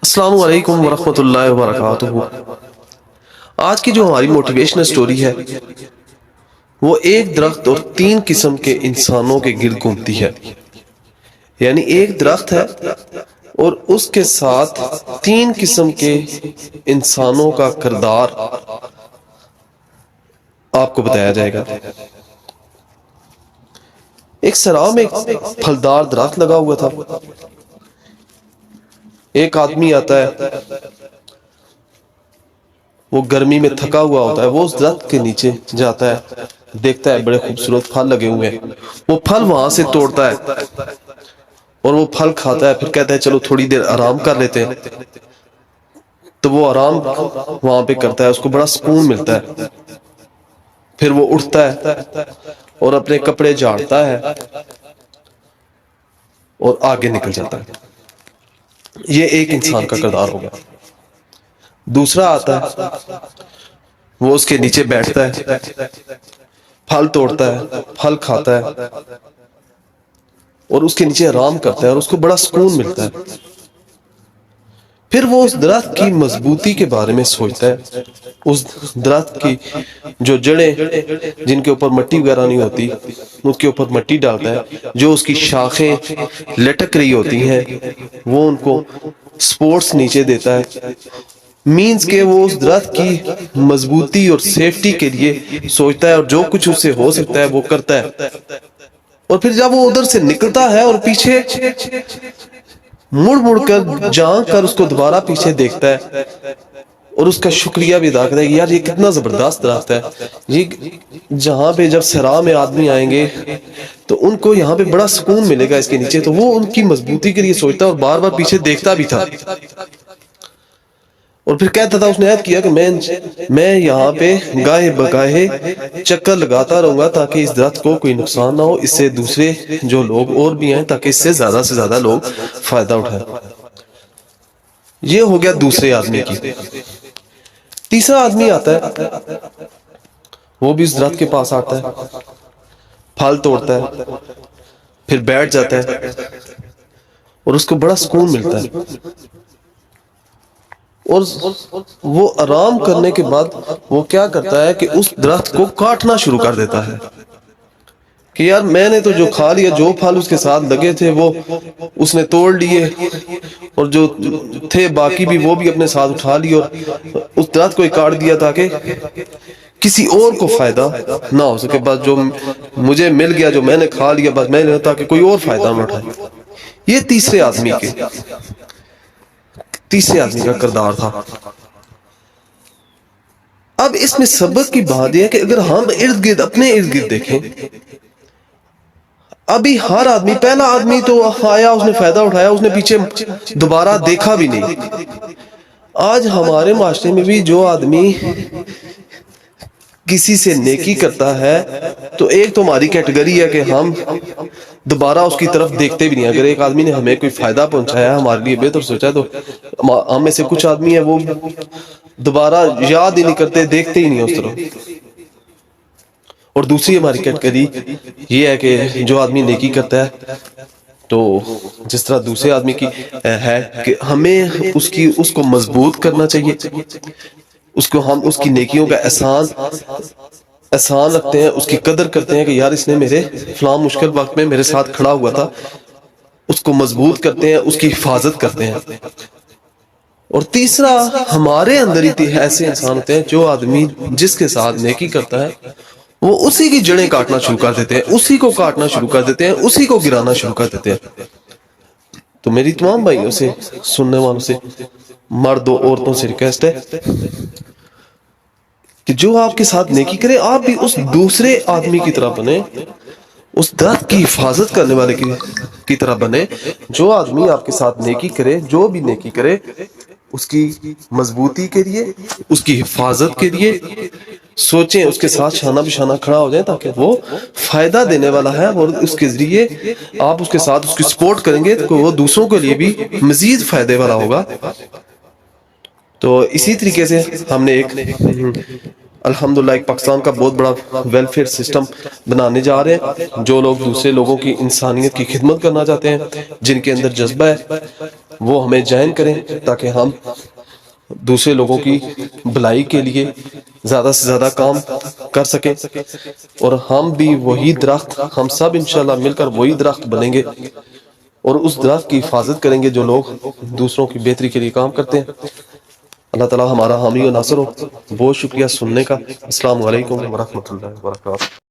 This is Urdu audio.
السلام علیکم ورحمۃ اللہ وبرکاتہ۔ آج کی جو ہماری موٹیویشنل سٹوری ہے وہ ایک درخت اور 3 قسم کے انسانوں کے گرد گھومتی ہے۔ یعنی ایک درخت ہے اور اس کے ساتھ 3 قسم کے انسانوں کا کردار آپ کو بتایا جائے گا۔ ایک سراہ میں ایک پھلدار درخت لگا ہوا تھا۔ ایک آدمی آتا ہے، وہ گرمی میں تھکا ہوا ہوتا ہے، وہ اس درخت کے نیچے جاتا ہے، دیکھتا ہے بڑے خوبصورت پھل لگے ہوئے ہیں، وہ پھل وہاں سے توڑتا ہے اور وہ پھل کھاتا ہے، پھر کہتا ہے چلو تھوڑی دیر آرام کر لیتے ہیں۔ تو وہ آرام وہاں پہ کرتا ہے، اس کو بڑا سکون ملتا ہے۔ پھر وہ اٹھتا ہے اور اپنے کپڑے جھاڑتا ہے اور آگے نکل جاتا ہے۔ یہ ایک انسان کا کردار ہوگا۔ دوسرا آتا ہے، وہ اس کے نیچے بیٹھتا ہے، پھل توڑتا ہے، پھل کھاتا ہے اور اس کے نیچے آرام کرتا ہے اور اس کو بڑا سکون ملتا ہے۔ پھر وہ اس درخت کی مضبوطی کے بارے میں سوچتا ہے، اس درخت کی جو جڑیں جن کے اوپر مٹی وغیرہ نہیں ہوتی اس کے اوپر مٹی ڈالتا ہے، جو اس کی شاخیں لٹک رہی ہوتی ہیں وہ ان کو سپورٹس نیچے دیتا ہے، مینز کہ وہ اس درخت کی مضبوطی اور سیفٹی کے لیے سوچتا ہے اور جو کچھ اس سے ہو سکتا ہے وہ کرتا ہے۔ اور پھر جب وہ ادھر سے نکلتا ہے اور پیچھے مڑ کر جھانک کر اس کو دوبارہ پیچھے دیکھتا ہے اور اس کا شکریہ بھی ادا کرتا ہے کہ یار یہ کتنا زبردست درخت ہے، یہ جہاں پہ جب سراہ میں آدمی آئیں گے تو ان کو یہاں پہ بڑا سکون ملے گا اس کے نیچے۔ تو وہ ان کی مضبوطی کے لیے سوچتا ہے اور بار بار پیچھے دیکھتا بھی تھا، اور پھر کہتا تھا، اس نے عہد کیا کہ میں یہاں پہ گاہے بگاہے چکر لگاتا رہوں گا تاکہ اس درخت کو کوئی نقصان نہ ہو، اس سے دوسرے جو لوگ اور بھی ہیں تاکہ اس سے زیادہ لوگ فائدہ اٹھائیں۔ یہ ہو گیا دوسرے آدمی کی۔ تیسرا آدمی آتا ہے، وہ بھی اس درخت کے پاس آتا ہے، پھل توڑتا ہے، پھر بیٹھ جاتا ہے اور اس کو بڑا سکون ملتا ہے۔ اور وہ آرام کرنے کے بعد وہ کیا کرتا ہے کہ اس درخت کو کاٹنا شروع کر دیتا ہے کہ یار میں نے تو جو کھا لیا، جو پھل اس کے ساتھ لگے تھے وہ اس نے توڑ لیے اور جو تھے باقی بھی وہ بھی اپنے ساتھ اٹھا لیے اور اس درخت کو ہی کاٹ دیا تاکہ کسی اور کو فائدہ نہ ہو سکے، بس جو مجھے مل گیا، جو میں نے کھا لیا، بس میں نے، تاکہ کوئی اور فائدہ نہ اٹھائے۔ یہ تیسرے آدمی کا کردار تھا۔ اب اس میں سبق کی بات یہ ہے کہ اگر ہم اپنے ارد گرد دیکھیں، ابھی ہر آدمی، پہلا آدمی تو آیا، اس نے فائدہ اٹھایا، اس نے پیچھے دوبارہ دیکھا بھی نہیں۔ آج ہمارے معاشرے میں بھی جو آدمی کسی سے نیکی کرتا ہے تو ایک تو ہماری کیٹیگری ہے کہ ہم دوبارہ اس کی طرف دیکھتے بھی نہیں۔ اگر ایک آدمی نے ہمیں کوئی فائدہ پہنچایا، ہمارے لیے بہتر سوچا، تو ہم میں سے کچھ آدمی ہیں وہ دوبارہ یاد ہی نہیں کرتے، دیکھتے ہی نہیں اس طرف۔ اور دوسری ہماری کیٹیگری یہ ہے کہ جو آدمی نیکی کرتا ہے تو جس طرح دوسرے آدمی کی ہے کہ ہمیں اس کو مضبوط کرنا چاہیے، ہم اس کی نیکیوں کا احسان رکھتے ہیں، اس کی قدر کرتے ہیں کہ یار اس نے میرے فلاں مشکل وقت میں میرے ساتھ کھڑا ہوا تھا، اس کو مضبوط کرتے ہیں، اس کی حفاظت کرتے ہیں۔ اور تیسرا، ہمارے اندر ہی ایسے انسان ہوتے ہیں جو آدمی جس کے ساتھ نیکی کرتا ہے وہ اسی کی جڑیں کاٹنا شروع کر دیتے ہیں، اسی کو کاٹنا شروع کر دیتے ہیں، اسی کو گرانا شروع کر دیتے ہیں۔ تو میری تمام بھائیوں سے، سننے والوں سے، مرد و عورتوں سے ریکویسٹ ہے کہ جو آپ کے ساتھ نیکی کرے آپ بھی اس دوسرے آدمی کی طرح بنے، اس درخت کی حفاظت کرنے والے کی طرح بنے۔ جو آدمی آپ کے ساتھ نیکی کرے، جو بھی نیکی کرے، اس کی مضبوطی کے لیے، اس کی حفاظت کے لیے سوچیں، اس کے ساتھ شانہ بشانہ کھڑا ہو جائیں تاکہ وہ فائدہ دینے والا ہے، اور اس کے ذریعے آپ اس کے ساتھ اس کی سپورٹ کریں گے تو وہ دوسروں کے لیے بھی مزید فائدے والا ہوگا۔ تو اسی طریقے سے ہم نے ایک الحمدللہ ایک پاکستان کا بہت بڑا ویلفیئر سسٹم بنانے جا رہے ہیں. جو لوگ دوسرے لوگوں کی انسانیت کی خدمت کرنا چاہتے ہیں، جن کے اندر جذبہ ہے، وہ ہمیں جوائن کریں تاکہ ہم دوسرے لوگوں کی بھلائی کے لیے زیادہ سے زیادہ کام کر سکیں، اور ہم بھی وہی درخت، ہم سب انشاءاللہ مل کر وہی درخت بنیں گے اور اس درخت کی حفاظت کریں گے جو لوگ دوسروں کی بہتری کے لیے کام کرتے ہیں. اللہ تعالی ہمارا حامی و ناصر ہو. بہت شکریہ سننے کا. السلام علیکم ورحمۃ اللہ وبرکاتہ.